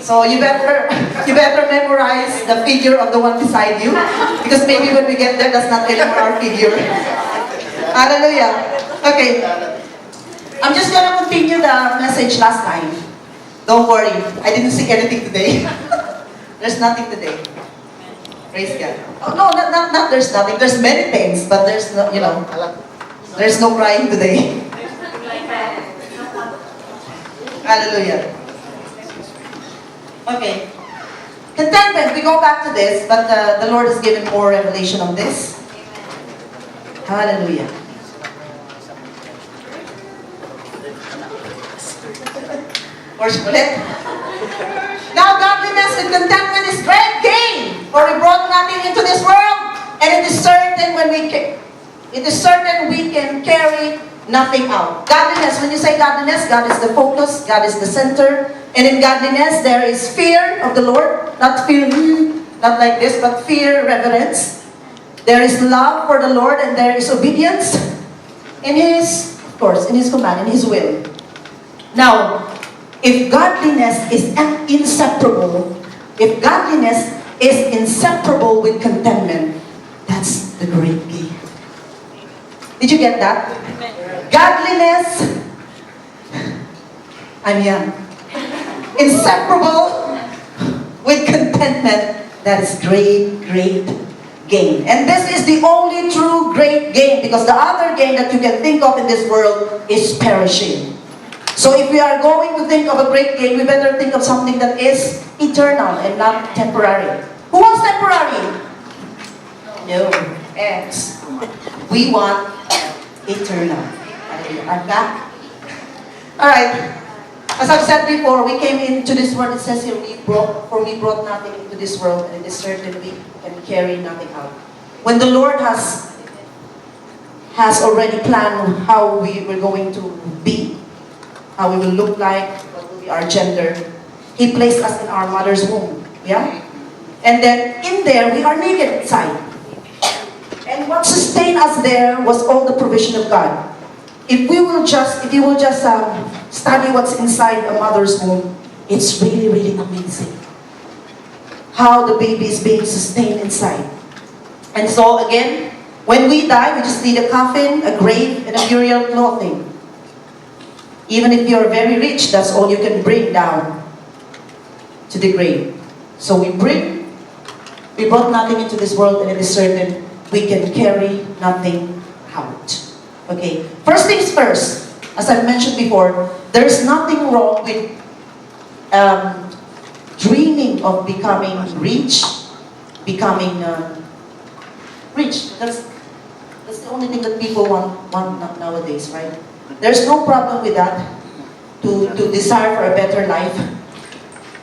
So you better memorize the figure of the one beside you, because maybe when we get there, that's not anymore our figure. Hallelujah. Okay. I'm just gonna continue the message last time. Don't worry, I didn't see anything today. There's nothing today. Praise God. Oh, no, not there's nothing. There's many things, but there's no, there's no crying today. Hallelujah. Okay. Contentment, we go back to this, but the Lord has given more revelation on this. Hallelujah. Worship ulit. Now godliness with contentment is great gain, for we brought nothing into this world, and it is certain we can carry nothing out. Godliness, when you say godliness, God is the focus, God is the center, and in godliness there is fear of the Lord, not fear, not like this, but fear, reverence. There is love for the Lord, and there is obedience in His, of course, in His command, in His will. Now, if godliness is inseparable with contentment, that's the great gain. Did you get that? Godliness, I'm young. Inseparable with contentment, that is great gain. And this is the only true great gain, because the other gain that you can think of in this world is perishing. So if we are going to think of a great gain, we better think of something that is eternal and not temporary. Who wants temporary? No. X. We want eternal. I'm back. Alright. As I've said before, we came into this world, it says here, we brought nothing into this world, and it is certain we can carry nothing out. When the Lord has already planned how we were going to be, how we will look like, what will be our gender, He placed us in our mother's womb. Yeah? And then in there, we are naked inside. And what sustained us there was all the provision of God. If you will just study what's inside a mother's womb, it's really amazing how the baby is being sustained inside. And so again, when we die, we just need a coffin, a grave, and a burial clothing. Even if you're very rich, that's all you can bring down to the grave. So we brought nothing into this world, and it is certain we can carry nothing out. Okay, first things first, as I've mentioned before, there's nothing wrong with dreaming of becoming rich, rich. That's the only thing that people want nowadays, right? There's no problem with that, to desire for a better life.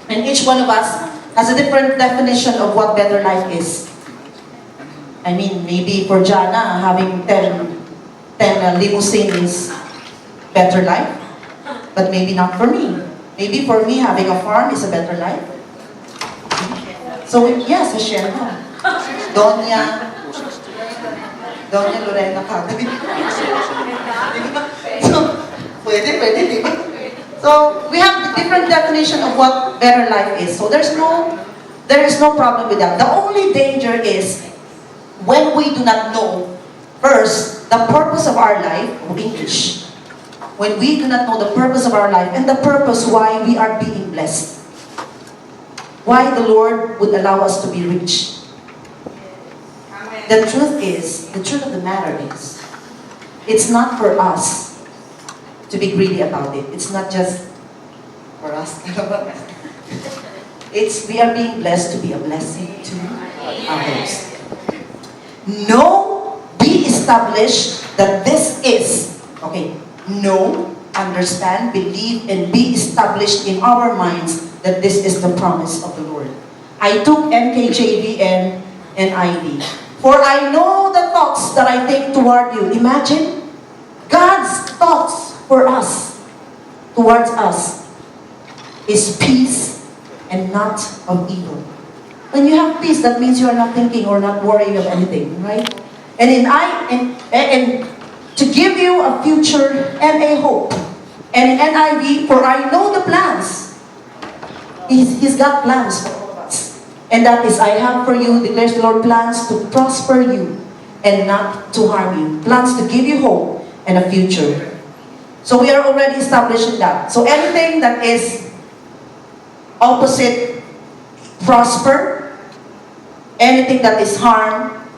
And each one of us has a different definition of what better life is. I mean, maybe for Jana, having 10 limousine is better life, but maybe not for me. Maybe for me, having a farm is a better life. So yes, Hacienda. Doña Lorena Cagawin. So, pwede, di ba? So, we have a different definition of what better life is. So, there is no problem with that. The only danger is when we do not know, first, the purpose of our life, English. When we do not know the purpose of our life and the purpose why we are being blessed. Why the Lord would allow us to be rich. The truth of the matter is, it's not for us to be greedy about it. It's not just for us. We are being blessed to be a blessing to others. Be established that this is, understand, believe, and be established in our minds that this is the promise of the Lord. I took NKJV and NIV. For I know the thoughts that I think toward you. Imagine, God's thoughts for us, towards us, is peace and not of evil. When you have peace, that means you are not thinking or not worrying of anything, right? And to give you a future and a hope And in NIV, for I know the plans. He's got plans for all of us. And that is, I have for you, declares the Lord, plans to prosper you and not to harm you. Plans to give you hope and a future. So we are already establishing that. So anything that is opposite prosper, anything that is harm,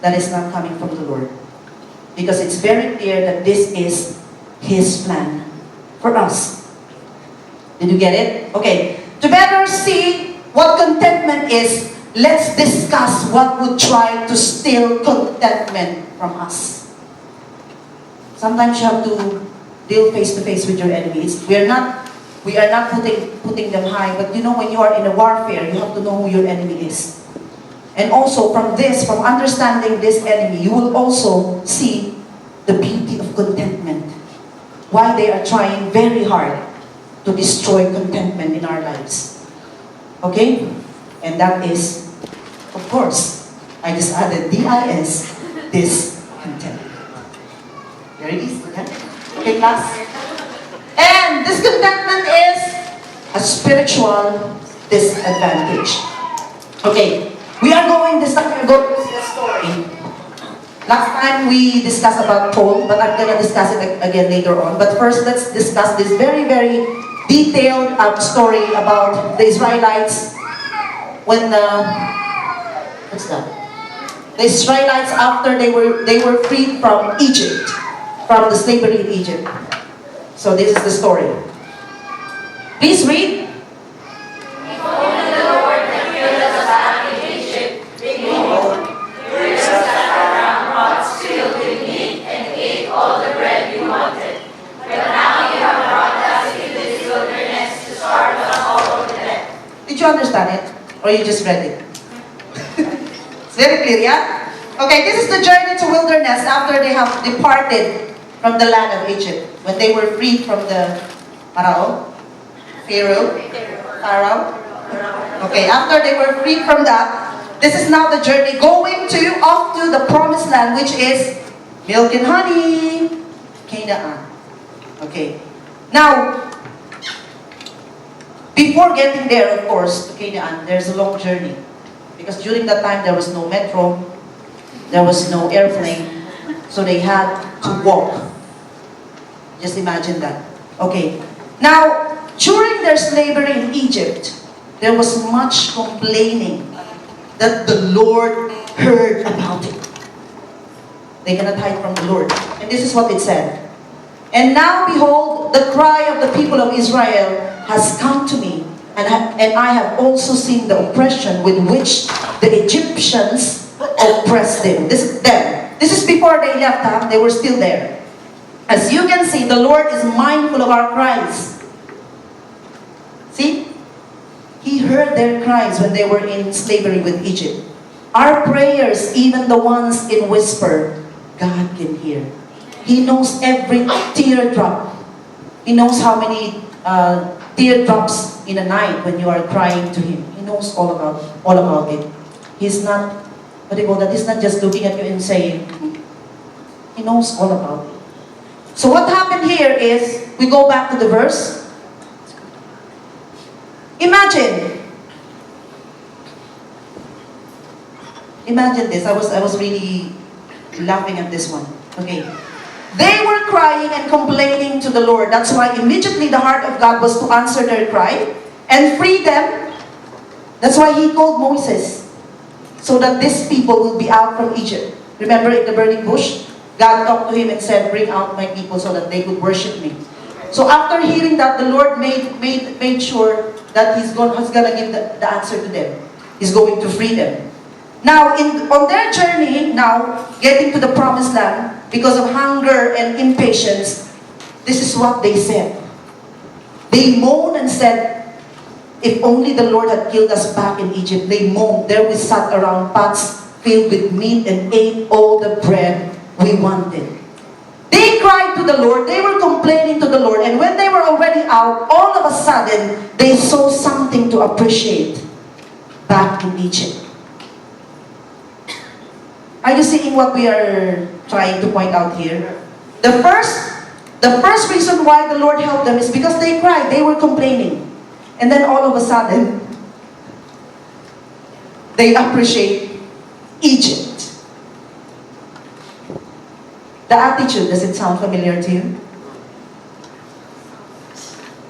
that is not coming from the Lord. Because it's very clear that this is His plan for us. Did you get it? Okay. To better see what contentment is, let's discuss what would try to steal contentment from us. Sometimes you have to deal face to face with your enemies. We are not putting them high, but you know, when you are in a warfare, you have to know who your enemy is. And also from understanding this enemy, you will also see the beauty of contentment. Why they are trying very hard to destroy contentment in our lives. Okay? And that is, of course, I just added DIS, discontentment. Very easy, okay? Okay, class? And discontentment is a spiritual disadvantage. Okay, we are going this time, we're going to see a story. Last time we discussed about Paul, but I'm going to discuss it again later on. But first, let's discuss this very, very detailed story about the Israelites when what's that? The Israelites after they were freed from Egypt, from the slavery in Egypt. So this is the story. Please read. Did you understand it? Or you just read it? It's very clear, yeah? Okay, this is the journey to wilderness after they have departed from the land of Egypt. When they were freed from the Pharaoh. Okay, after they were freed from that, this is now the journey going off to the promised land, which is milk and honey, Canaan. Okay. Now, before getting there, of course, to Canaan, there's a long journey. Because during that time, there was no metro, there was no airplane, so they had to walk. Just imagine that. Okay. Now, during their slavery in Egypt, there was much complaining that the Lord heard about it. They cannot hide from the Lord. And this is what it said. And now, behold, the cry of the people of Israel has come to me, and I have also seen the oppression with which the Egyptians oppressed them. This is before they left, huh? They were still there. As you can see, the Lord is mindful of our cries. See? He heard their cries when they were in slavery with Egypt. Our prayers, even the ones in whisper, God can hear. He knows every teardrop. He knows how many teardrops in a night when you are crying to Him. He knows all about it. He's not, what do you call that? He's not just looking at you and saying, He knows all about it. So what happened here is, we go back to the verse. Imagine this. I was really laughing at this one. Okay. They were crying and complaining to the Lord. That's why immediately the heart of God was to answer their cry and free them. That's why He called Moses, so that these people will be out from Egypt. Remember in the burning bush? God talked to him and said, bring out my people so that they could worship me. So after hearing that, the Lord made sure that He's going to give the answer to them. He's going to free them. Now, on their journey, now, getting to the promised land, because of hunger and impatience, this is what they said. They moaned and said, if only the Lord had killed us back in Egypt. They moaned. There we sat around pots filled with meat and ate all the bread we wanted. They cried to the Lord. They were complaining to the Lord. And when they were already out, all of a sudden, they saw something to appreciate back in Egypt. Are you seeing what we are trying to point out here? The first The first reason why the Lord helped them is because they cried, they were complaining. And then all of a sudden, they appreciate Egypt. The attitude, does it sound familiar to you?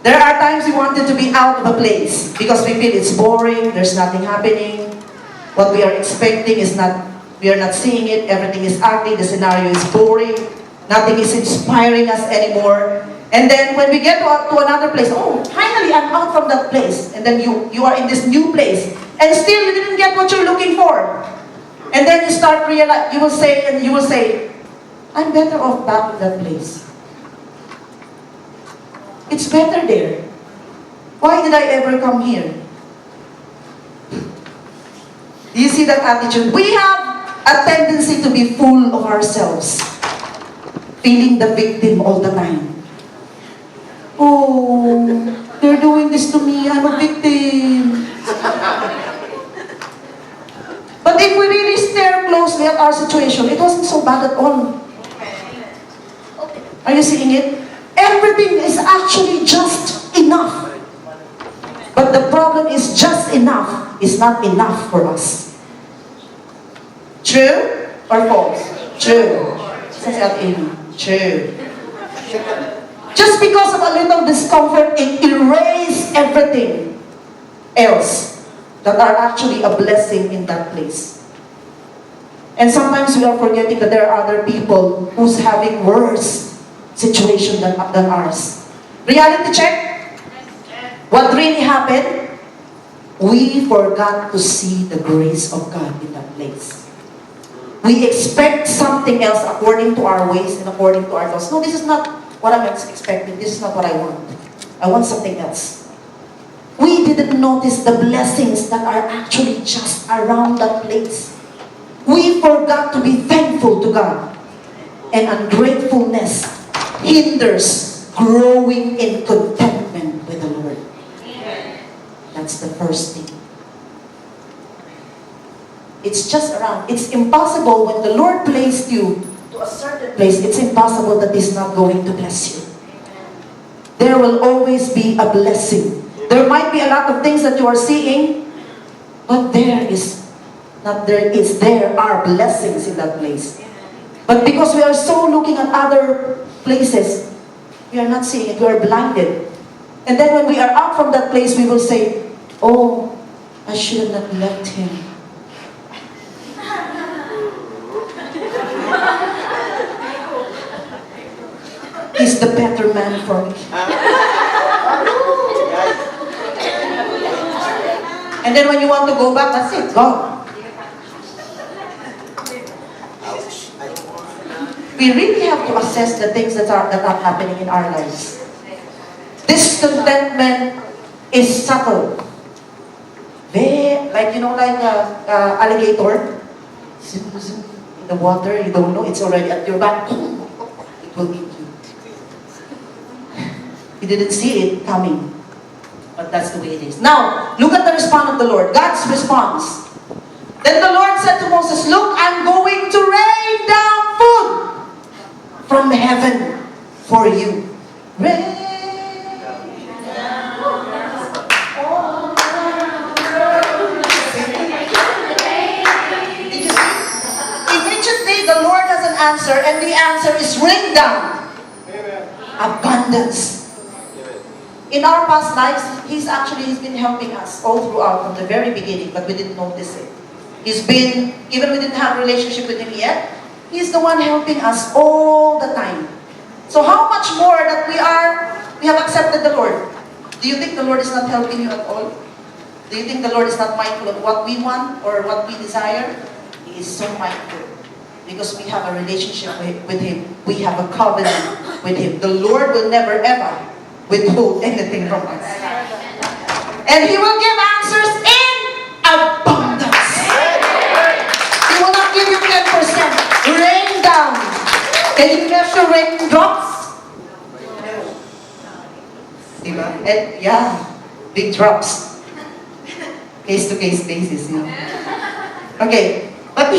There are times we wanted to be out of a place because we feel it's boring, there's nothing happening. What we are expecting is not, we are not seeing it, everything is ugly, the scenario is boring, nothing is inspiring us anymore. And then when we get to another place, oh, finally I'm out from that place. And then you are in this new place. And still you didn't get what you're looking for. And then you start realize, you will say, I'm better off back in that place. It's better there. Why did I ever come here? Do you see that attitude? We have a tendency to be full of ourselves. Feeling the victim all the time. Oh, they're doing this to me. I'm a victim. But if we really stare closely at our situation, it wasn't so bad at all. Are you seeing it? Everything is actually just enough. But the problem is just enough is not enough for us. True or false? True. Says out Amy. True. Just because of a little discomfort, it erases everything else that are actually a blessing in that place. And sometimes we are forgetting that there are other people who's having worse situation than ours. Reality check. What really happened? We forgot to see the grace of God in that place. We expect something else according to our ways and according to our thoughts. No, this is not what I'm expecting. This is not what I want. I want something else. We didn't notice the blessings that are actually just around that place. We forgot to be thankful to God. And ungratefulness hinders growing in contentment with the Lord. That's the first thing. It's just around. It's impossible when the Lord placed you to a certain place. It's impossible that He's not going to bless you. There will always be a blessing. There might be a lot of things that you are seeing, but there are blessings in that place. But because we are so looking at other places, we are not seeing it. We are blinded. And then when we are out from that place, we will say, oh, I should have not left him. He's the better man for me. And then when you want to go back, that's it, gone. We really have to assess the things that are happening in our lives. This contentment is subtle. Like alligator. In the water, you don't know, it's already at your back. It will eat you. You didn't see it coming. But that's the way it is. Now, look at the response of the Lord. God's response. Then the Lord said to Moses, look, I'm going to rain down food from heaven for you. Rain. Immediately the Lord has an answer, and the answer is rain down. Abundance. In our past lives, He's been helping us all throughout from the very beginning, but we didn't notice it. Even we didn't have a relationship with Him yet, He's the one helping us all the time. So how much more that we have accepted the Lord? Do you think the Lord is not helping you at all? Do you think the Lord is not mindful of what we want or what we desire? He is so mindful. Because we have a relationship with Him. We have a covenant with Him. The Lord will never ever withhold anything from us. And He will give answers in abundance. He will not give you 10%. Rain down. Can you measure raindrops? And yeah, big drops. Case-to-case basis. Okay, but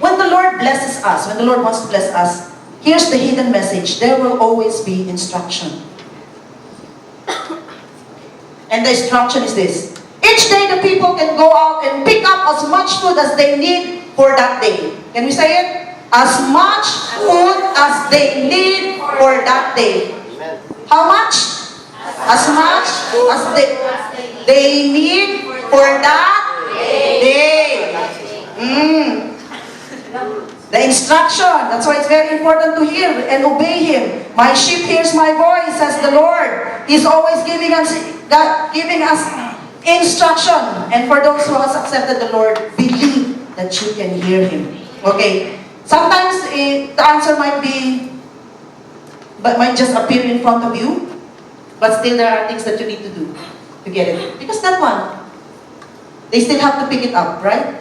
when the Lord blesses us, when the Lord wants to bless us, Here's the hidden message. There will always be instruction. And the instruction is this. Each day the people can go out and pick up as much food as they need for that day. Can we say it? As much food as they need for that day. How much? As much as they need for that day. The instruction. That's why it's very important to hear and obey Him. My sheep hears my voice, says the Lord. He's always giving us instruction. And for those who has accepted the Lord, believe that you can hear Him. Okay. Sometimes the answer might just appear in front of you, but still there are things that you need to do to get it. Because that one, they still have to pick it up, right?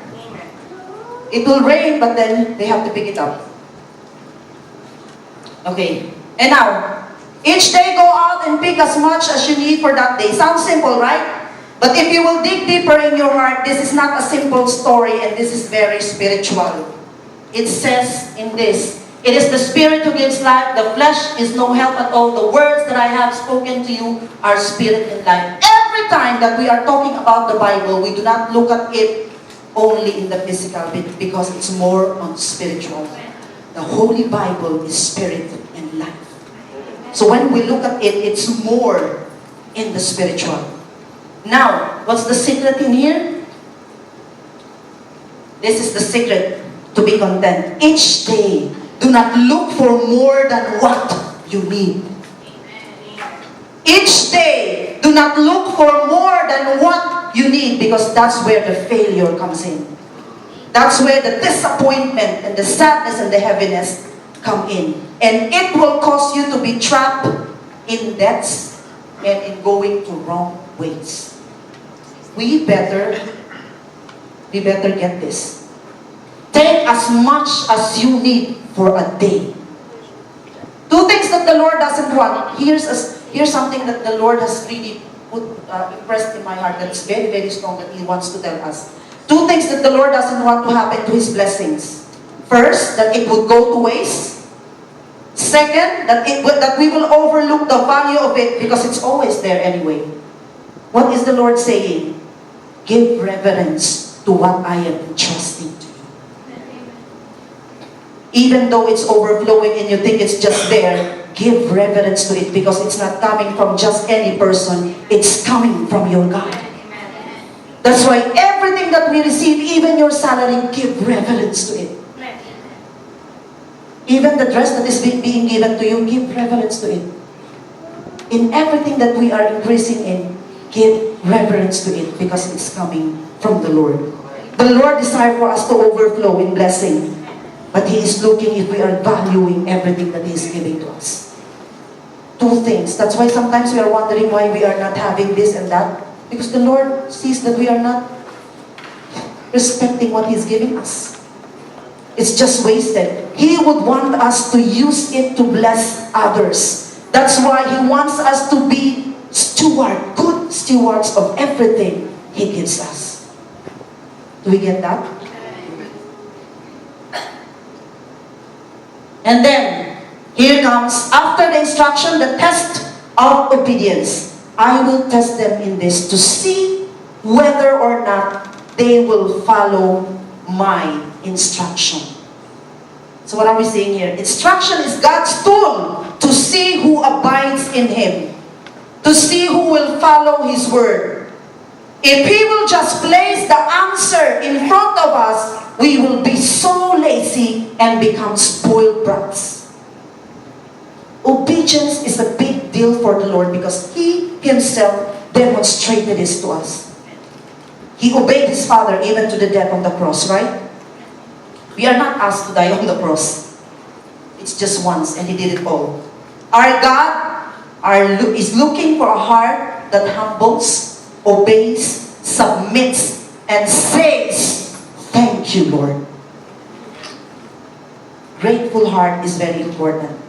It will rain, but then they have to pick it up. Okay. And now, each day go out and pick as much as you need for that day. Sounds simple, right? But if you will dig deeper in your heart, this is not a simple story, and this is very spiritual. It says in this, it is the Spirit who gives life, the flesh is no help at all. The words that I have spoken to you are spirit and life. Every time that we are talking about the Bible, we do not look at it only in the physical bit, because it's more on spiritual. The Holy Bible is spirit and life. So when we look at it, it's more in the spiritual. Now, what's the secret in here? This is the secret to be content. Each day, do not look for more than what you need. Each day, do not look for more than what you need, because that's where the failure comes in. That's where the disappointment and the sadness and the heaviness come in. And it will cause you to be trapped in debts and in going to wrong ways. We better get this. Take as much as you need for a day. Two things that the Lord doesn't want. Here's something that the Lord has really impressed in my heart that's very, very strong that He wants to tell us. Two things that the Lord doesn't want to happen to His blessings. First, that it would go to waste. Second, that we will overlook the value of it because it's always there anyway. What is the Lord saying? Give reverence to what I am entrusting to you. Even though it's overflowing and you think it's just there, give reverence to it, because it's not coming from just any person. It's coming from your God. That's why everything that we receive, even your salary, give reverence to it. Even the dress that is being given to you, give reverence to it. In everything that we are increasing in, give reverence to it, because it's coming from the Lord. The Lord desires for us to overflow in blessing, but He is looking if we are valuing everything that He is giving to us. Two things. That's why sometimes we are wondering why we are not having this and that, because the Lord sees that we are not respecting what He's giving us. It's just wasted. He would want us to use it to bless others. That's why He wants us to be good stewards of everything He gives us. Do we get that? And then, here comes, after the instruction, the test of obedience. I will test them in this to see whether or not they will follow my instruction. So what are we saying here? Instruction is God's tool to see who abides in Him, to see who will follow His word. If He will just place the answer in front of us, we will be so lazy and become spoiled brats. Obedience is a big deal for the Lord, because He Himself demonstrated this to us. He obeyed His Father even to the death on the cross, right? We are not asked to die on the cross. It's just once, and He did it all. Our God is looking for a heart that humbles, obeys, submits, and says, "Thank you, Lord." Grateful heart is very important.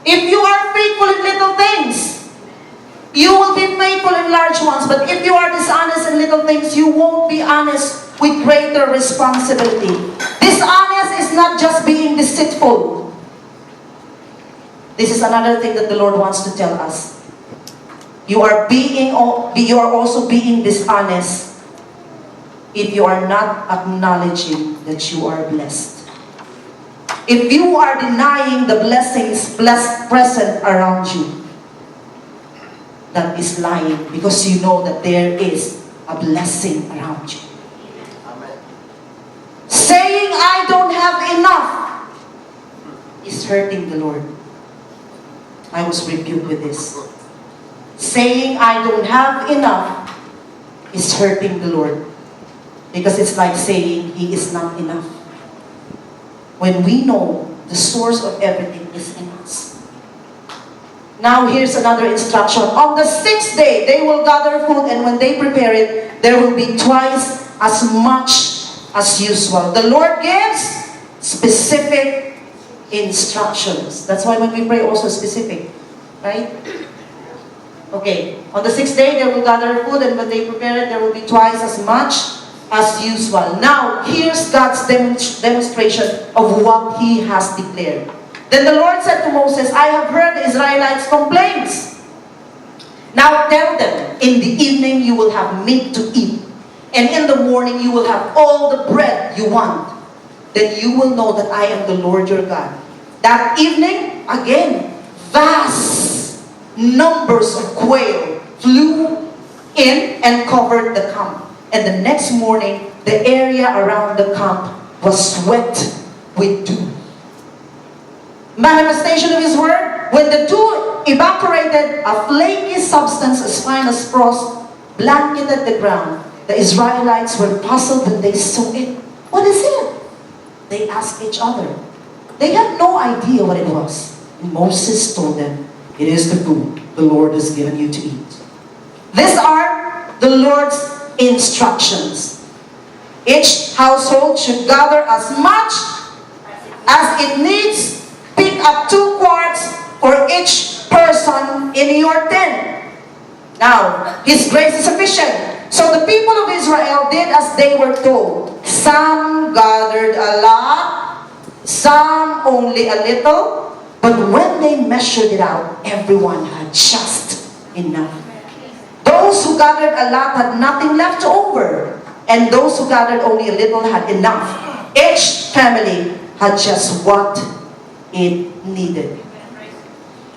If you are faithful in little things, you will be faithful in large ones. But if you are dishonest in little things, you won't be honest with greater responsibility. Dishonest is not just being deceived. deceitful. This is another thing that the Lord wants to tell us. You are also being dishonest if you are not acknowledging that you are blessed. If you are denying the blessings present around you, that is lying, because you know that there is a blessing around you. Amen. Saying I don't have enough is hurting the Lord. I was rebuked with this. Saying I don't have enough is hurting the Lord, because it's like saying He is not enough, when we know the source of everything is in us. Now here's another instruction. On the 6th day, they will gather food, and when they prepare it, there will be twice as much as usual. The Lord gives specific instructions. That's why when we pray, also specific. Right? Okay. On the 6th day, they will gather food, and when they prepare it, there will be twice as much as usual. Now, here's God's demonstration of what He has declared. Then the Lord said to Moses, I have heard the Israelites' complaints. Now tell them, in the evening you will have meat to eat, and in the morning you will have all the bread you want. Then you will know that I am the Lord your God. That evening, again, vast numbers of quail flew in and covered the camp. And the next morning, the area around the camp was wet with dew. Manifestation of His word. When the dew evaporated, a flaky substance as fine as frost blanketed the ground. The Israelites were puzzled when they saw it. What is it? They asked each other. They had no idea what it was. And Moses told them, it is the food the Lord has given you to eat. These are the Lord's instructions. Each household should gather as much as it needs. Pick up 2 quarts for each person in your tent. Now, His grace is sufficient. So the people of Israel did as they were told. Some gathered a lot, some only a little. But when they measured it out, everyone had just enough. Those who gathered a lot had nothing left over, and those who gathered only a little had enough. Each family had just what it needed.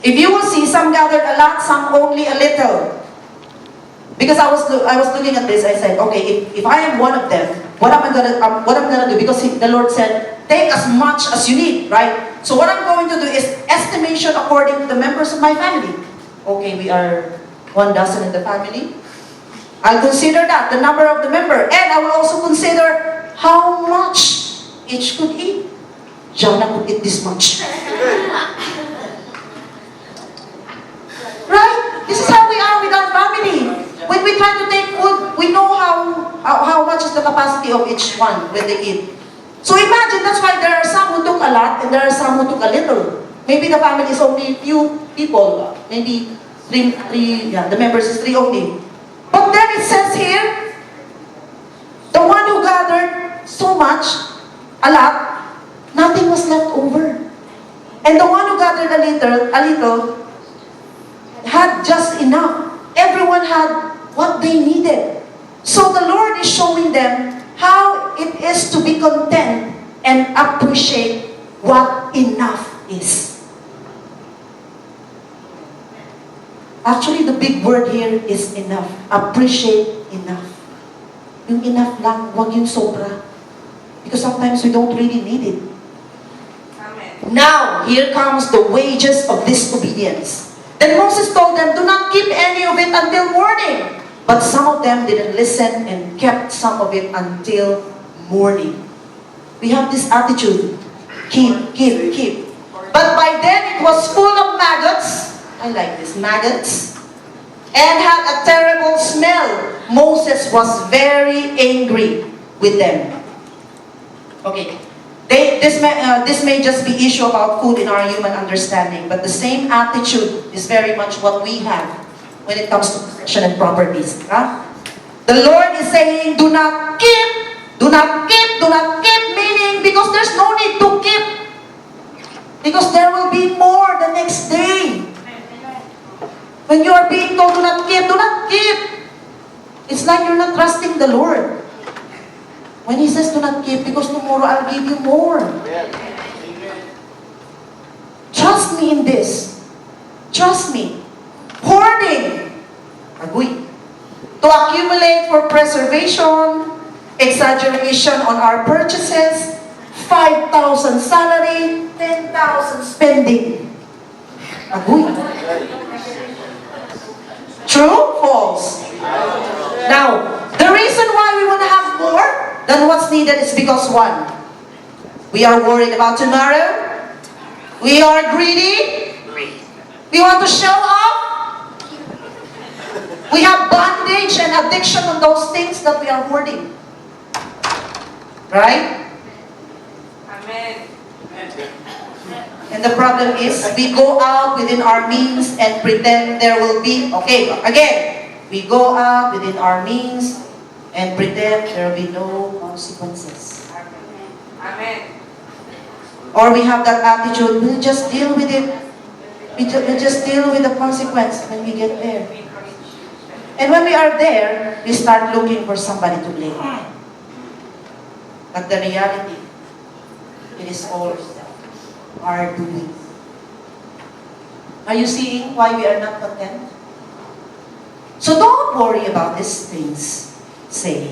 If you will see, some gathered a lot, some only a little. Because I was looking at this, I said, okay, if I am one of them, what am I gonna do? Because the Lord said, take as much as you need, right? So what I'm going to do is estimation according to the members of my family. Okay, we are 1 dozen in the family. I'll consider that, the number of the member. And I will also consider how much each could eat. Jana could eat this much. Right? This is how we are with our family. When we try to take food, we know how much is the capacity of each one when they eat. So imagine, that's why there are some who took a lot and there are some who took a little. Maybe the family is only few people. Maybe three, the members is 3 only. But then it says here, the one who gathered so much, a lot, nothing was left over. And the one who gathered a little, had just enough. Everyone had what they needed. So the Lord is showing them how it is to be content and appreciate what enough is. Actually, the big word here is enough. Appreciate enough. Yung enough lang, wag yung sobra. Because sometimes we don't really need it. Amen. Now, here comes the wages of disobedience. Then Moses told them, do not keep any of it until morning. But some of them didn't listen and kept some of it until morning. We have this attitude, keep. But by then it was full of maggots. I like this, maggots. And had a terrible smell. Moses was very angry with them. Okay, this may just be issue about food in our human understanding, but the same attitude is very much what we have when it comes to possession and properties. Huh? The Lord is saying, do not keep, meaning because there's no need to keep. When you are being told, do not keep, do not keep. It's like you're not trusting the Lord. When He says, do not keep, because tomorrow I'll give you more. Trust me in this. Trust me. Hoarding. Agoy. To accumulate for preservation, exaggeration on our purchases, 5,000 salary, 10,000 spending. Agoy. True? False? Now, the reason why we want to have more than what's needed is because one, we are worried about tomorrow. We are greedy. We want to show off. We have bondage and addiction on those things that we are hoarding. Right? Amen. And the problem is, we go out within our means and pretend there will be, okay, again, we go out within our means and pretend there will be no consequences. Amen. Or we have that attitude, we'll just deal with it. We'll just deal with the consequence when we get there. And when we are there, we start looking for somebody to blame. But the reality, it is all our doing. Are you seeing why we are not content? So don't worry about these things. Say,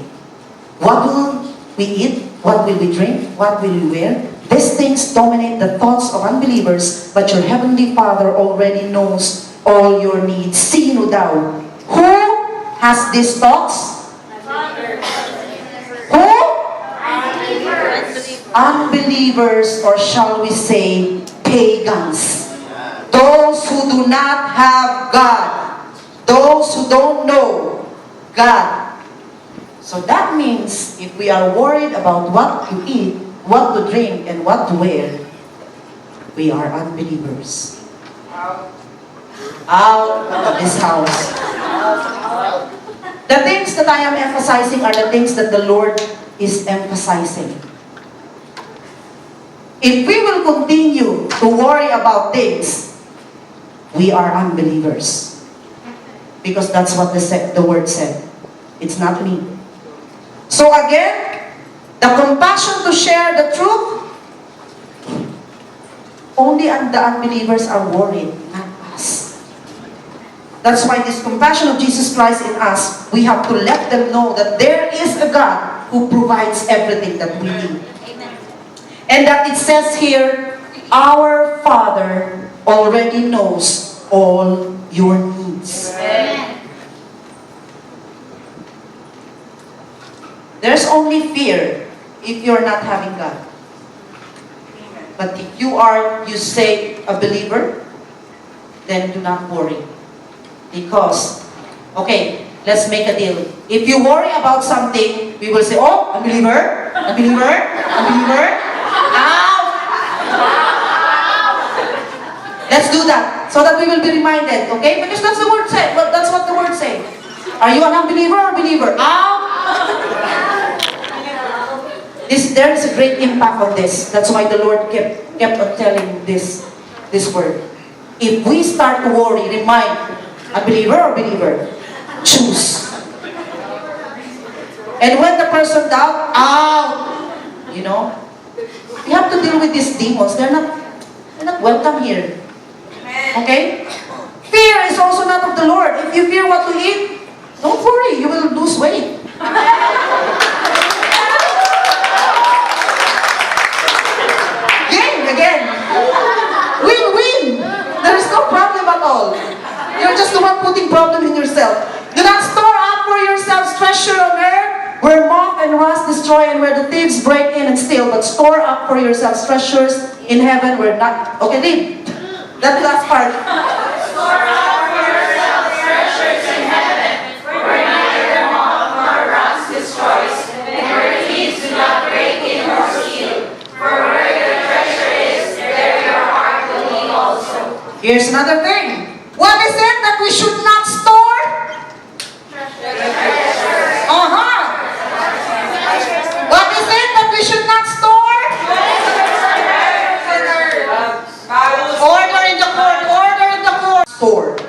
what will we eat? What will we drink? What will we wear? These things dominate the thoughts of unbelievers, but your Heavenly Father already knows all your needs. Sino daw? Who has these thoughts? Who? Unbelievers, or shall we say, pagans. Those who do not have God. Those who don't know God. So that means if we are worried about what to eat, what to drink, and what to wear, we are unbelievers. Out of this house. The things that I am emphasizing are the things that the Lord is emphasizing. If we will continue to worry about things, we are unbelievers. Because that's what the Word said. It's not me. So again, the compassion to share the truth, only the unbelievers are worried, not us. That's why this compassion of Jesus Christ in us, we have to let them know that there is a God who provides everything that we need. And that it says here, our Father already knows all your needs. There's only fear if you're not having God. But if you say, a believer, then do not worry. Because, okay, let's make a deal. If you worry about something, we will say, oh, unbeliever, unbeliever, unbeliever, out. Let's do that, so that we will be reminded, okay? Because that's the word said. Well, that's what the word says. Are you an unbeliever or believer? Out. There is a great impact on this. That's why the Lord kept on telling this word. If we start to worry, remind, a believer or believer? Choose. And when the person doubt, out. You know, we have to deal with these demons. They're not welcome here. Okay? Fear is also not of the Lord. If you fear what to eat, don't worry, you will lose weight. Again. Win-win. There is no problem at all. You're just the one putting problem in yourself. Do not store up for yourselves treasure on earth, where moth and rust destroy and where the thieves break in and steal. But store up for yourselves treasures in heaven where not... Okay, read. That last part. Store up for yourselves treasures in heaven, where neither moth nor rust destroys, and where thieves do not break in or steal. For where your treasure is, there your heart will be also. Here's another thing. What is it that we should not store? Treasures. What is it that we should not store? Order in the court. Order in the court. Store.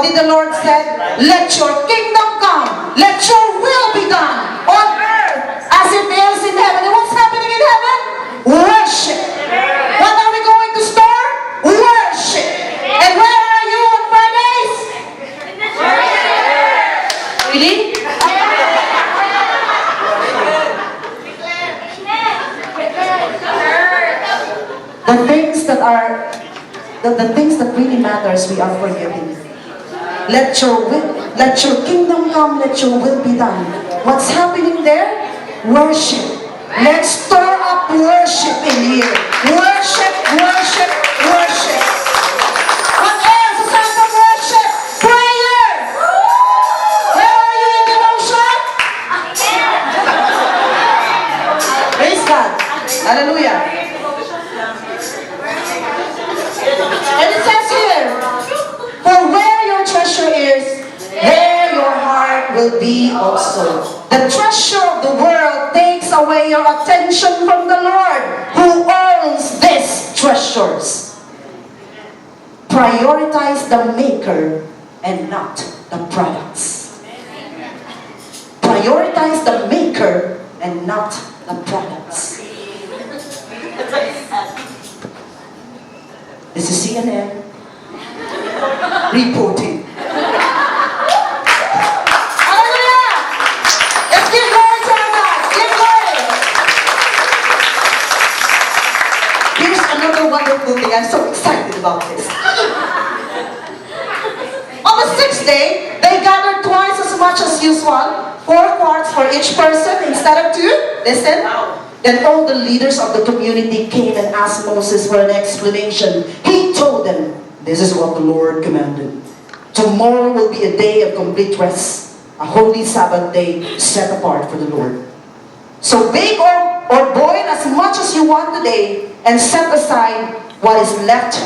What did the Lord say? Let your kingdom come. Let your will be done on earth as it is in heaven. And what's happening in heaven? Worship. What are we going to store? Worship. And where are you on Fridays? Really? The things that are, the things that really matters, we are forgetting. Let your kingdom come, let your will be done. What's happening there? Worship. Let's store up worship in here. Worship, worship, worship. What else aside from worship? Prayer. Where are you in devotion? Praise God. Hallelujah. And it says here, for where your treasure is, there your heart will be also. The treasure of the world takes away your attention from the Lord, who owns these treasures. Prioritize the maker and not the products. Prioritize the maker and not the products. This is CNN reporting. Hallelujah! Let's give glory to our God. Give glory. Here's another wonderful thing. I'm so excited about this. On the sixth day, they gathered twice as much as usual, 4 quarts for each person instead of 2. Listen. Then all the leaders of the community came and asked Moses for an explanation. He told them, this is what the Lord commanded. Tomorrow will be a day of complete rest, a holy Sabbath day set apart for the Lord. So bake or boil as much as you want today and set aside what is left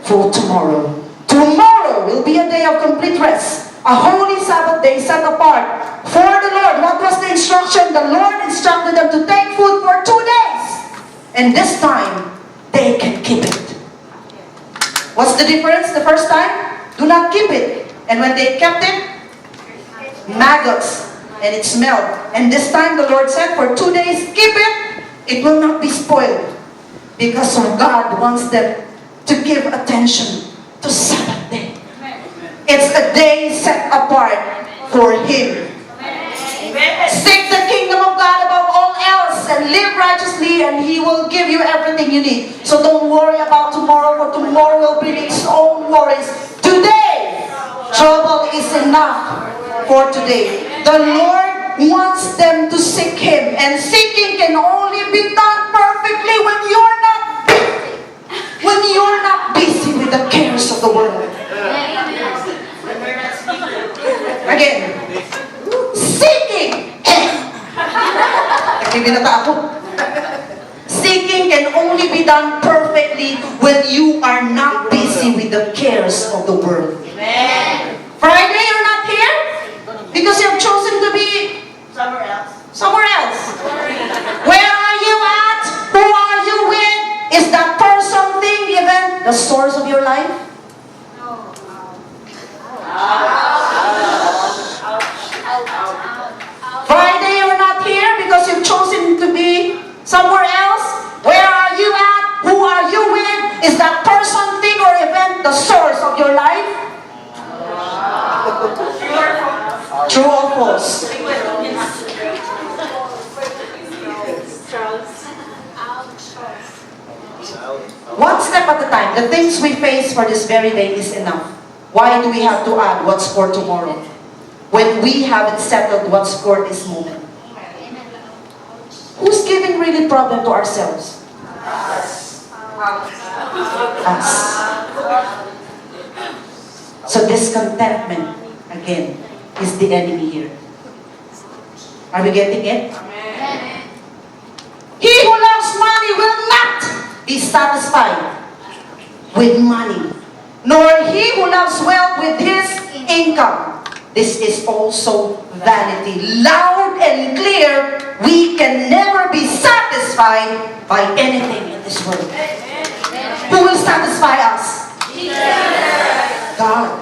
for tomorrow. Tomorrow will be a day of complete rest, a holy Sabbath day set apart for the Lord. What was the instruction? The Lord instructed them to take food for 2 days. And this time, they can keep it. What's the difference the first time? Do not keep it. And when they kept it, maggots, and it smelled. And this time the Lord said, for 2 days, keep it. It will not be spoiled. Because God wants them to give attention to Sabbath day. It's a day set apart for Him. Seek the kingdom of God above all else and live righteously, and He will give you everything you need. So don't worry about tomorrow, for tomorrow will bring its own worries. Today, trouble is enough for today. The Lord wants them to seek Him, and seeking can only be done perfectly when you're not busy. When you're not busy with the cares of the world. Again, seeking. Seeking can only be done perfectly when you are not busy with the cares of the world. Amen. Friday, you're not here because you have chosen to be somewhere else. Somewhere else. Where are you at? Who are you with? Is that person, thing, even the source of your life? No. Friday, you're not here because you've chosen to be somewhere else. Where are you at? Who are you with? Is that person, thing, or event the source of your life? True or false? One step at a time. The things we face for this very day is enough. Why do we have to add what's for tomorrow when we haven't settled what's for this moment? Who's giving really problem to ourselves? Us. So discontentment, again, is the enemy here. Are we getting it? He who loves money will not be satisfied with money, nor he who loves wealth with his income. This is also vanity. Loud and clear, we can never be satisfied by anything in this world. Who will satisfy us? God.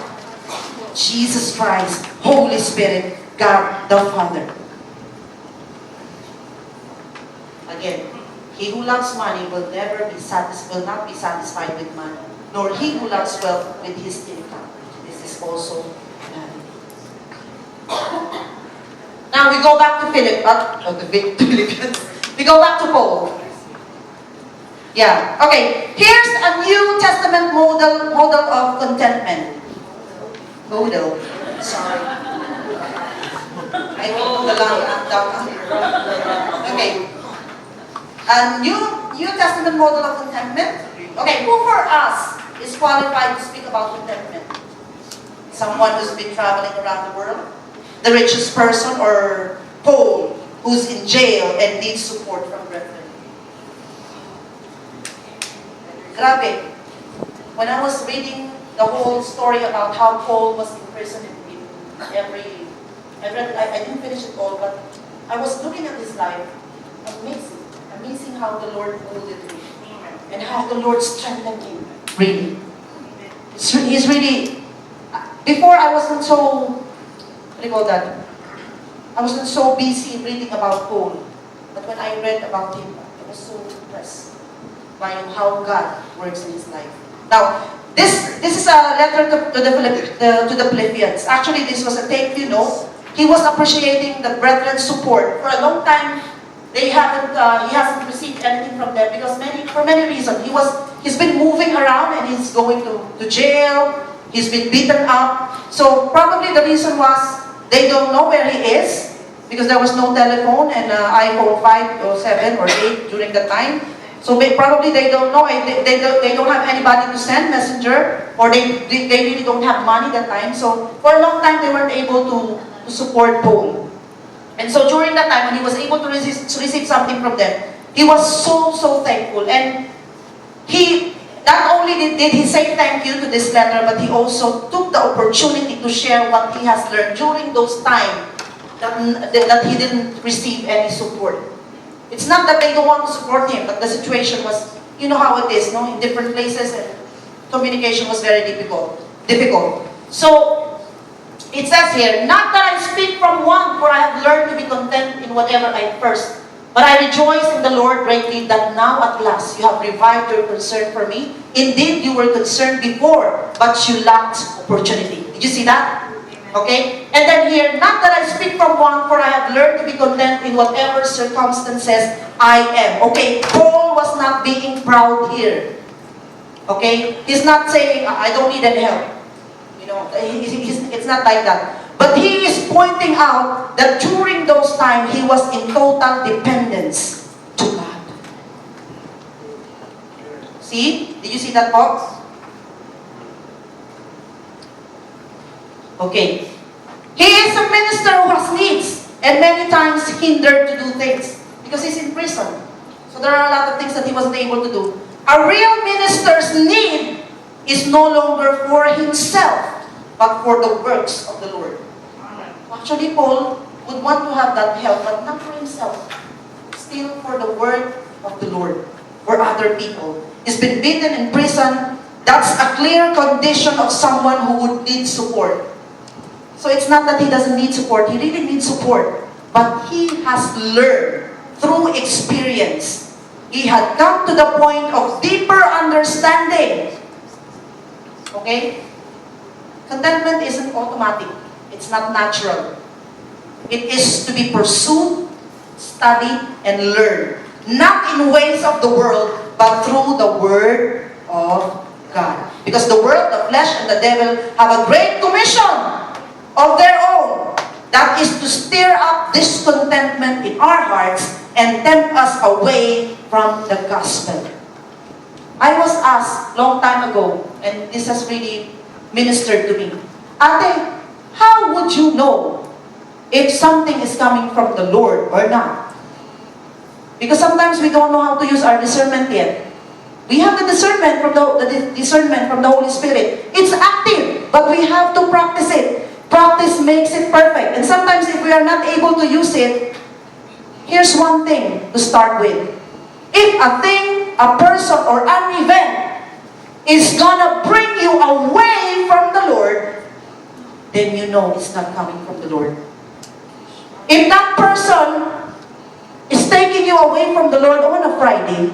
Jesus Christ, Holy Spirit, God the Father. Again, he who loves money will not be satisfied with money, nor he who loves wealth with his income. This is also money. Now we go back to Philippians. We go back to Paul. Yeah. Okay. Here's a New Testament model of contentment. Model. Sorry. I don't know the language. Okay. A New Testament model of contentment. Okay. Who for us is qualified to speak about contentment? Someone who's been traveling around the world? The richest person, or Paul, who's in jail and needs support from brethren? Grabe. When I was reading the whole story about how Paul was imprisoned in I didn't finish it all, but I was looking at his life. Amazing how the Lord molded him and how the Lord strengthened him. Really. He's really, before I wasn't so, what do you call that? I wasn't so busy reading about Paul. But when I read about him, I was so impressed by how God works in his life. Now, this is a letter to the Philippians. Actually, this was a thank you note. He was appreciating the brethren's support. For a long time, he hasn't received anything from them because for many reasons. He's been moving around and he's going to jail. He's been beaten up. So probably the reason was they don't know where he is because there was no telephone and iPhone 5 or 7 or 8 during the time. So probably they don't know. They don't have anybody to send messenger, or they really don't have money that time. So for a long time they weren't able to support Paul. And so during that time when he was able to receive something from them, he was so thankful. And he not only did he say thank you to this letter, but he also took the opportunity to share what he has learned during those times that he didn't receive any support. It's not that they don't want to support him, but the situation was, you know how it is, no? In different places, and communication was very difficult. So, it says here, not that I speak from want, for I have learned to be content in whatever I first. But I rejoice in the Lord greatly that now at last you have revived your concern for me. Indeed, you were concerned before, but you lacked opportunity. Did you see that? Okay? And then here, not that I speak from want, for I have learned to be content in whatever circumstances I am. Okay, Paul was not being proud here. Okay? He's not saying, I don't need any help. You know, it's not like that. But he is pointing out that during those times, he was in total dependence to God. See? Did you see that box? Okay. He is a minister who has needs and many times hindered to do things because he's in prison. So there are a lot of things that he wasn't able to do. A real minister's need is no longer for himself, but for the works of the Lord. Actually, Paul would want to have that help, but not for himself. Still for the work of the Lord, for other people. He's been beaten in prison. That's a clear condition of someone who would need support. So it's not that he doesn't need support. He really needs support. But he has learned through experience. He had come to the point of deeper understanding. Okay? Contentment isn't automatic. It's not natural. It is to be pursued, studied, and learned. Not in ways of the world, but through the Word of God. Because the world, the flesh, and the devil have a great commission of their own. That is to stir up discontentment in our hearts and tempt us away from the gospel. I was asked long time ago, and this has really ministered to me. Ate, how would you know if something is coming from the Lord or not? Because sometimes we don't know how to use our discernment yet. We have the discernment from the Holy Spirit. It's active, but we have to practice it. Practice makes it perfect. And sometimes if we are not able to use it, here's one thing to start with. If a thing, a person, or an event is gonna bring you away from the Lord, then you know it's not coming from the Lord. If that person is taking you away from the Lord on a Friday,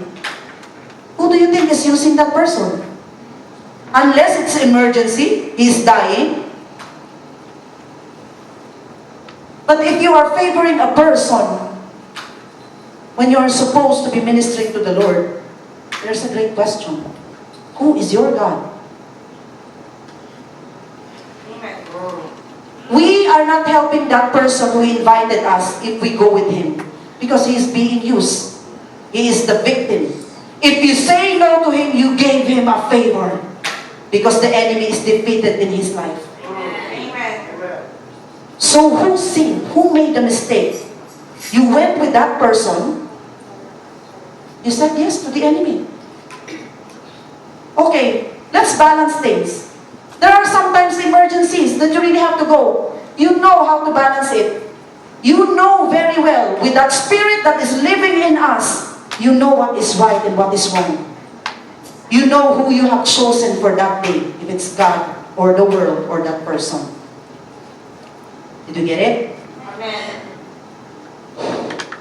who do you think is using that person? Unless it's emergency, he's dying. But if you are favoring a person when you are supposed to be ministering to the Lord, there's a great question. Who is your God? We are not helping that person who invited us if we go with him, because he is being used. He is the victim. If you say no to him, you gave him a favor, because the enemy is defeated in his life. So who sinned? Who made the mistake? You went with that person. You said yes to the enemy. Okay, let's balance things. There are sometimes emergencies that you really have to go. You know how to balance it. You know very well, with that spirit that is living in us, you know what is right and what is wrong. You know who you have chosen for that day, if it's God or the world or that person. Did you get it? Amen.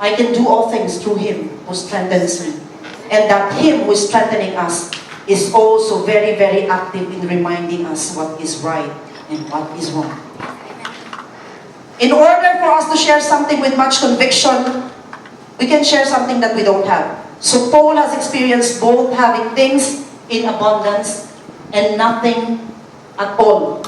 I can do all things through Him who strengthens me. And that Him who is strengthening us is also very, very active in reminding us what is right and what is wrong. In order for us to share something with much conviction, we can share something that we don't have. So Paul has experienced both having things in abundance and nothing at all.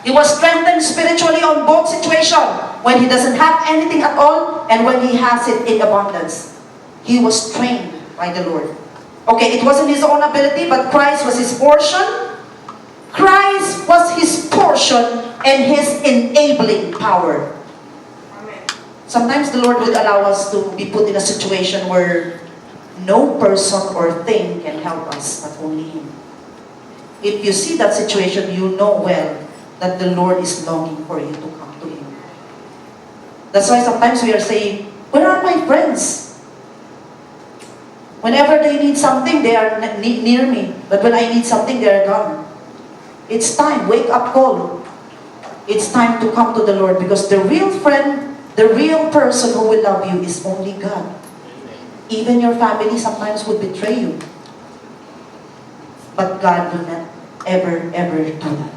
He was strengthened spiritually on both situations, when he doesn't have anything at all and when he has it in abundance. He was trained by the Lord. Okay, it wasn't his own ability, but Christ was his portion. Christ was his portion and his enabling power. Amen. Sometimes the Lord would allow us to be put in a situation where no person or thing can help us, but only Him. If you see that situation, you know well that the Lord is longing for you to come to Him. That's why sometimes we are saying, where are my friends? Whenever they need something, they are near me. But when I need something, they are gone. It's time, wake up call. It's time to come to the Lord, because the real friend, the real person who will love you is only God. Even your family sometimes would betray you. But God will not ever, ever do that.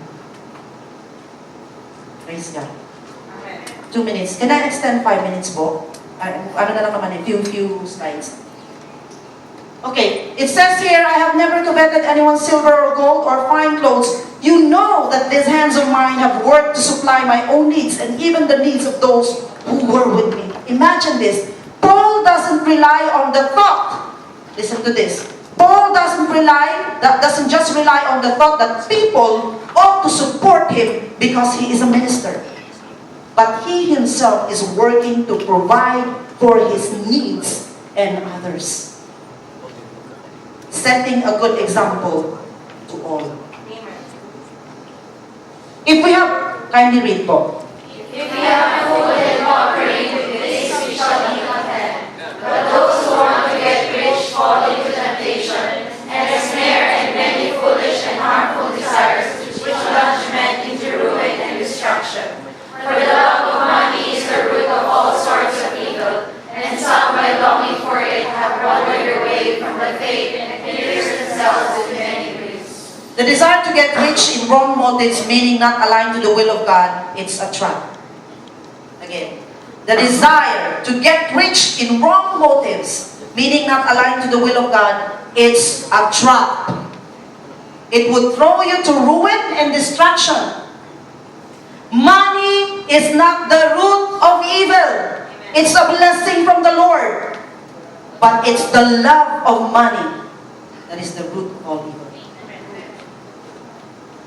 Praise God. Amen. 2 minutes. Can I extend 5 minutes po? Ano na lang naman eh, few slides. Okay, it says here, I have never coveted anyone's silver or gold or fine clothes. You know that these hands of mine have worked to supply my own needs and even the needs of those who were with me. Imagine this. Paul doesn't rely on the thought. Listen to this. Paul doesn't just rely on the thought that people ought to support him because he is a minister. But he himself is working to provide for his needs and others. Setting a good example to all. Amen. If we have, kindly read po. If we have food and offering with this, we shall be content. But those who want to get rich fall into temptation and a snare and many foolish and harmful desires, which plunge men into ruin and destruction. For the love of money is the root of all sorts of evil, and some by longing for it have wandered away from the faith and pierced themselves with many griefs. The desire to get rich in wrong motives, meaning not aligned to the will of God, it's a trap. Again, the desire to get rich in wrong motives, meaning not aligned to the will of God, it's a trap. It would throw you to ruin and destruction. Money is not the root of evil. It's a blessing from the Lord. But it's the love of money that is the root of all evil.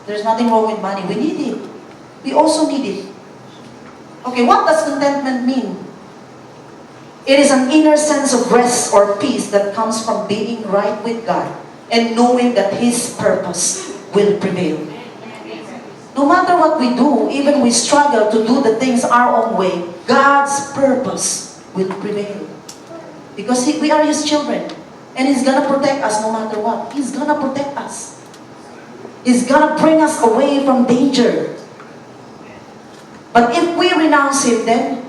There's nothing wrong with money. We need it. We also need it. Okay, what does contentment mean? It is an inner sense of rest or peace that comes from being right with God and knowing that His purpose will prevail. No matter what we do, even we struggle to do the things our own way, God's purpose will prevail. Because we are His children. And He's gonna protect us no matter what. He's gonna protect us. He's gonna bring us away from danger. But if we renounce Him, then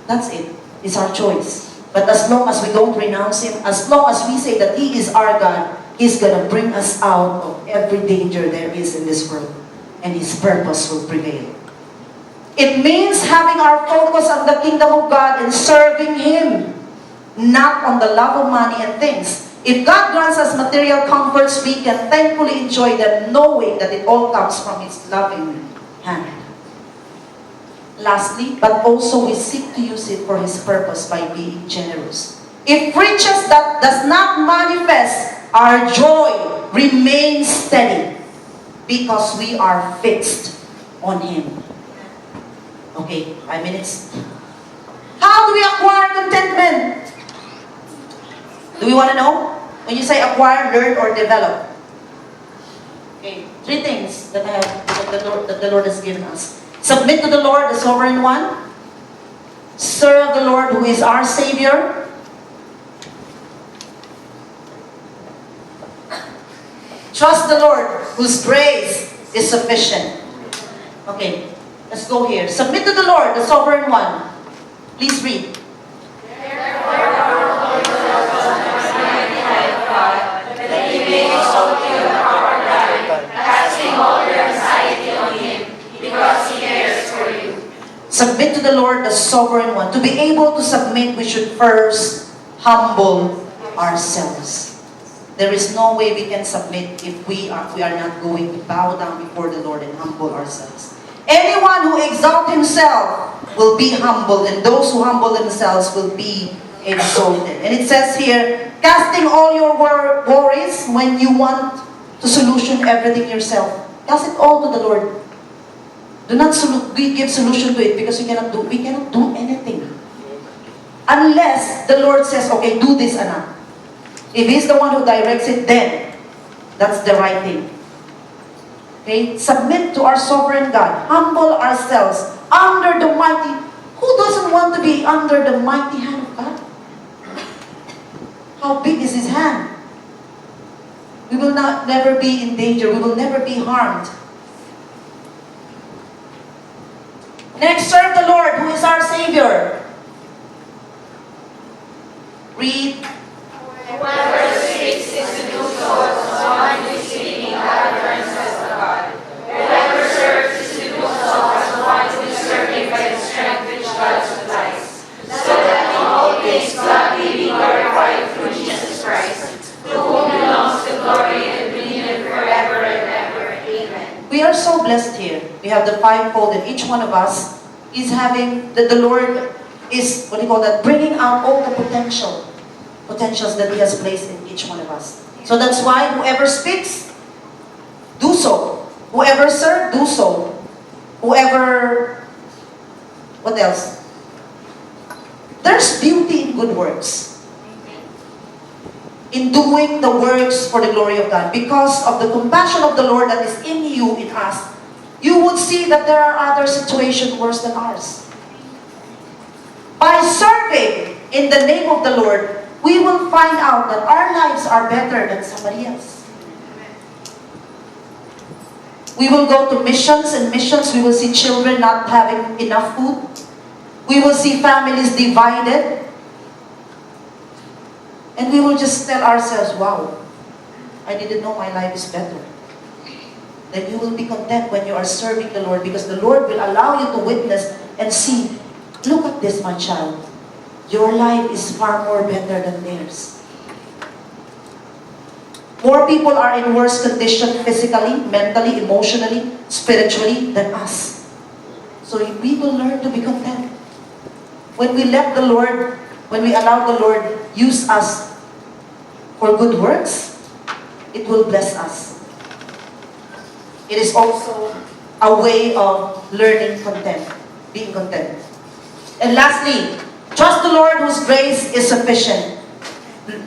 that's it. It's our choice. But as long as we don't renounce Him, as long as we say that He is our God, He's going to bring us out of every danger there is in this world. And His purpose will prevail. It means having our focus on the kingdom of God and serving Him, not on the love of money and things. If God grants us material comforts, we can thankfully enjoy them, knowing that it all comes from His loving hand. Lastly, but also we seek to use it for His purpose by being generous. If riches that does not manifest, our joy remains steady because we are fixed on Him. Okay, 5 minutes. How do we acquire contentment? Do we want to know? When you say acquire, learn, or develop. Okay, 3 things that the Lord has given us. Submit to the Lord, the Sovereign One. Serve the Lord who is our Savior. Trust the Lord whose grace is sufficient. Okay, let's go here. Submit to the Lord, the Sovereign One. Please read. Submit to the Lord, the Sovereign One. To be able to submit, we should first humble ourselves. There is no way we can submit if we are not going to bow down before the Lord and humble ourselves. Anyone who exalts himself will be humbled, and those who humble themselves will be exalted. And it says here, casting all your worries when you want to solution everything yourself. Cast it all to the Lord. Do not give solution to it because we cannot do anything. Unless the Lord says, okay, do this, anak. If He's the one who directs it, then that's the right thing. Okay? Submit to our sovereign God. Humble ourselves under the mighty. Who doesn't want to be under the mighty hand of God? How big is His hand? We will never be in danger. We will never be harmed. Next, serve the Lord, who is our Savior. Read. Whoever seeks to do so as one who is seeking utterances of God. Whoever serves is to do so as one who is serving by the strength which God supplies, so that in all things God may be glorified through Jesus Christ, to whom belongs the glory and dominion forever and ever. Amen. We are so blessed here. We have the fivefold, and each one of us is having, the Lord is, bringing out all the potentials that He has placed in each one of us. So that's why whoever speaks, do so. Whoever serves, do so. Whoever, what else? There's beauty in good works. In doing the works for the glory of God. Because of the compassion of the Lord that is in you, in us, you would see that there are other situations worse than ours. By serving in the name of the Lord, we will find out that our lives are better than somebody else. We will go to missions, and missions we will see children not having enough food. We will see families divided. And we will just tell ourselves, wow, I didn't know my life is better. Then you will be content when you are serving the Lord, because the Lord will allow you to witness and see, look at this, my child. Your life is far more better than theirs. More people are in worse condition physically, mentally, emotionally, spiritually than us. So we will learn to be content. When we let the Lord, when we allow the Lord use us for good works, it will bless us. It is also a way of learning content, being content. And lastly, trust the Lord whose grace is sufficient.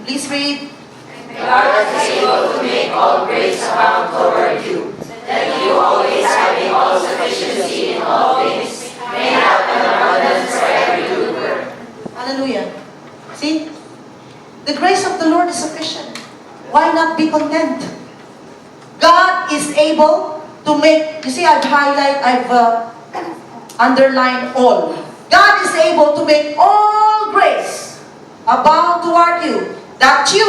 Please read. God is able to make all grace abound toward you, that you always having all sufficiency in all things, may have an abundance for every good work. Hallelujah. See? The grace of the Lord is sufficient. Why not be content? God is able to make, you see, I've Underline all. God is able to make all grace abound toward you, that you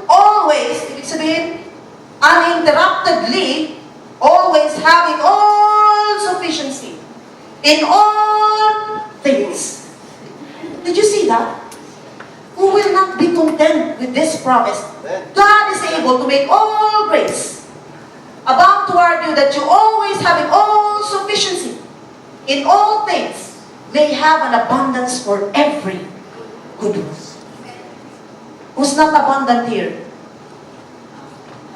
always, ibig sabihin, uninterruptedly, always having all sufficiency in all things. Did you see that? Who will not be content with this promise? God is able to make all grace abound toward you, that you always having all sufficiency in all things may have an abundance for every good work. Who's not abundant here?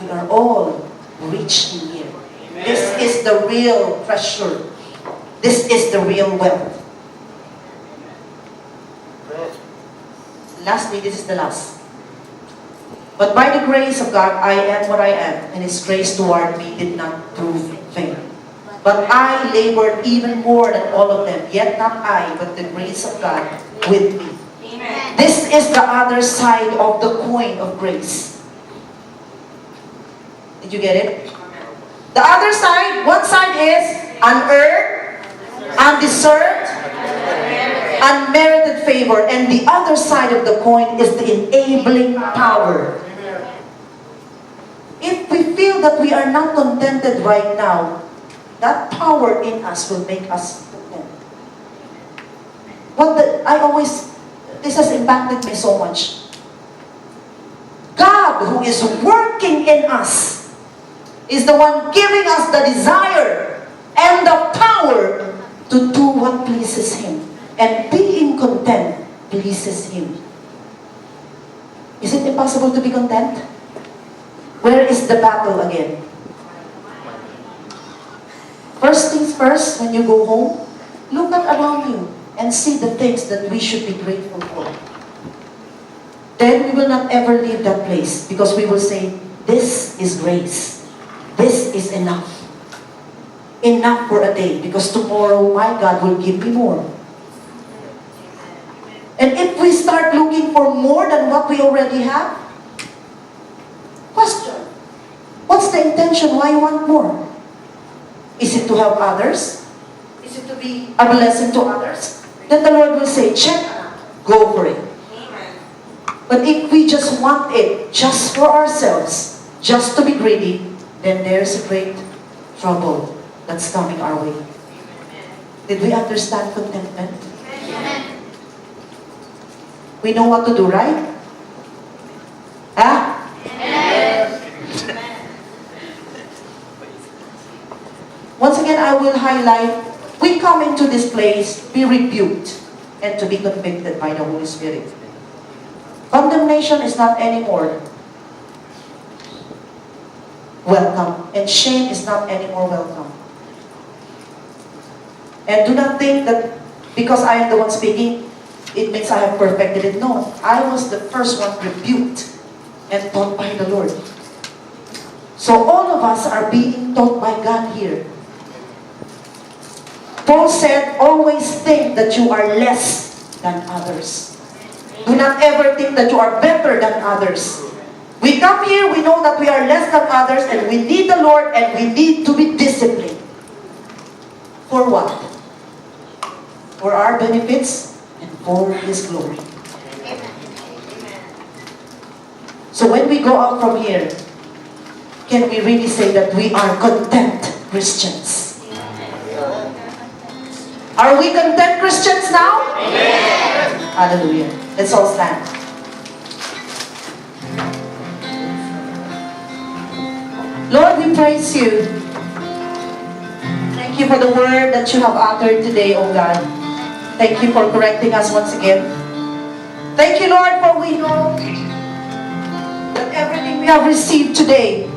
We are all rich in here. This is the real treasure. This is the real wealth. Lastly, this is the last. But by the grace of God, I am what I am, and His grace toward me did not prove vain. But I labored even more than all of them, yet not I, but the grace of God with me. Amen. This is the other side of the coin of grace. Did you get it? The other side, one side is unearned, undeserved, unmerited favor, and the other side of the coin is the enabling power. If we feel that we are not contented right now, that power in us will make us content. This has impacted me so much. God, who is working in us, is the one giving us the desire and the power to do what pleases Him. And being content pleases Him. Is it impossible to be content? Where is the battle again? First things first, when you go home, look at around you and see the things that we should be grateful for. Then we will not ever leave that place, because we will say, this is grace. This is enough. Enough for a day, because tomorrow my God will give me more. And if we start looking for more than what we already have, question, what's the intention? Why you want more? Is it to help others? Is it to be a blessing to others? Then the Lord will say, check, go for it. Amen. But if we just want it just for ourselves, just to be greedy, then there's a great trouble that's coming our way. Did we understand contentment? Amen. We know what to do, right? Huh? Amen. Once again, I will highlight, we come into this place, be rebuked, and to be convicted by the Holy Spirit. Condemnation is not anymore welcome, and shame is not anymore welcome. And do not think that because I am the one speaking, it means I have perfected it. No, I was the first one rebuked and taught by the Lord. So all of us are being taught by God here. Paul said, always think that you are less than others. Do not ever think that you are better than others. We come here, we know that we are less than others, and we need the Lord, and we need to be disciplined. For what? For our benefits and for His glory. So when we go out from here, can we really say that we are content Christians? Are we content Christians now? Amen. Hallelujah. Let's all stand. Lord, we praise you. Thank you for the word that you have uttered today, O God. Thank you for correcting us once again. Thank you, Lord, for we know that everything we have received today